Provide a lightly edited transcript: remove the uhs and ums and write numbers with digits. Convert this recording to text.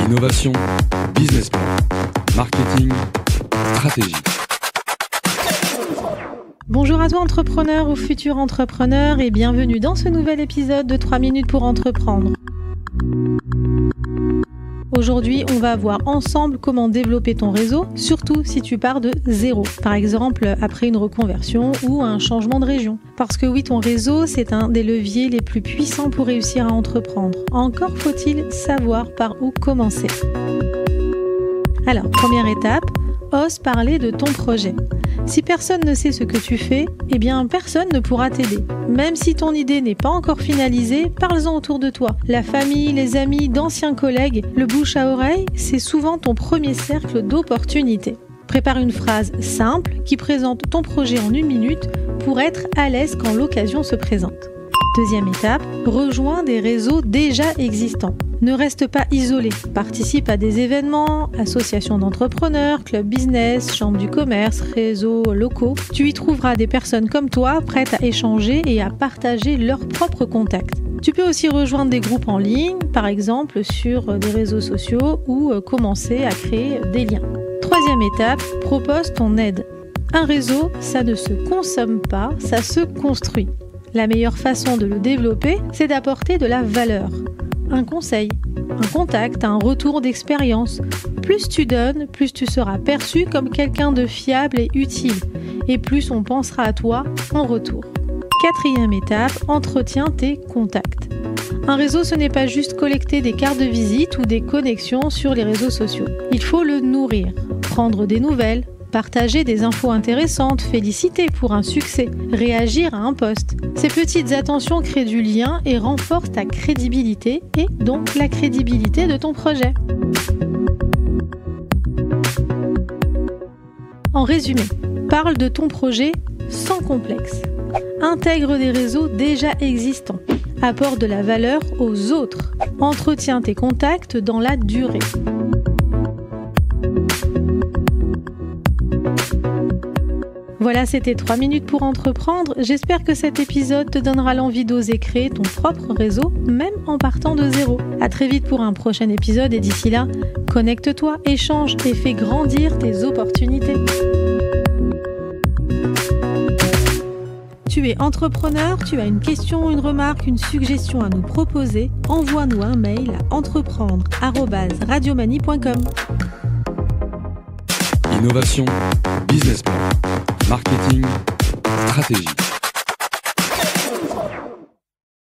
Innovation, business plan, marketing, stratégie. Bonjour à toi entrepreneur ou futur entrepreneur et bienvenue dans ce nouvel épisode de 3 minutes pour entreprendre. Aujourd'hui, on va voir ensemble comment développer ton réseau, surtout si tu pars de zéro. Par exemple, après une reconversion ou un changement de région. Parce que oui, ton réseau, c'est un des leviers les plus puissants pour réussir à entreprendre. Encore faut-il savoir par où commencer. Alors, première étape, ose parler de ton projet. Si personne ne sait ce que tu fais, eh bien personne ne pourra t'aider. Même si ton idée n'est pas encore finalisée, parle-en autour de toi. La famille, les amis, d'anciens collègues, le bouche à oreille, c'est souvent ton premier cercle d'opportunités. Prépare une phrase simple qui présente ton projet en 1 minute pour être à l'aise quand l'occasion se présente. Deuxième étape, rejoins des réseaux déjà existants. Ne reste pas isolé, participe à des événements, associations d'entrepreneurs, clubs business, chambres du commerce, réseaux locaux. Tu y trouveras des personnes comme toi prêtes à échanger et à partager leurs propres contacts. Tu peux aussi rejoindre des groupes en ligne, par exemple sur des réseaux sociaux ou commencer à créer des liens. Troisième étape, propose ton aide. Un réseau, ça ne se consomme pas, ça se construit. La meilleure façon de le développer, c'est d'apporter de la valeur. Un conseil, un contact, un retour d'expérience. Plus tu donnes, plus tu seras perçu comme quelqu'un de fiable et utile. Et plus on pensera à toi en retour. Quatrième étape, entretiens tes contacts. Un réseau, ce n'est pas juste collecter des cartes de visite ou des connexions sur les réseaux sociaux. Il faut le nourrir, prendre des nouvelles, partager des infos intéressantes, féliciter pour un succès, réagir à un post. Ces petites attentions créent du lien et renforcent ta crédibilité et donc la crédibilité de ton projet. En résumé, parle de ton projet sans complexe. Intègre des réseaux déjà existants. Apporte de la valeur aux autres. Entretiens tes contacts dans la durée. Voilà, c'était 3 minutes pour entreprendre. J'espère que cet épisode te donnera l'envie d'oser créer ton propre réseau, même en partant de zéro. À très vite pour un prochain épisode et d'ici là, connecte-toi, échange et fais grandir tes opportunités. Tu es entrepreneur, tu as une question, une remarque, une suggestion à nous proposer, envoie-nous un mail à entreprendre@radiomanie.com. Innovation, business plan, marketing, stratégie.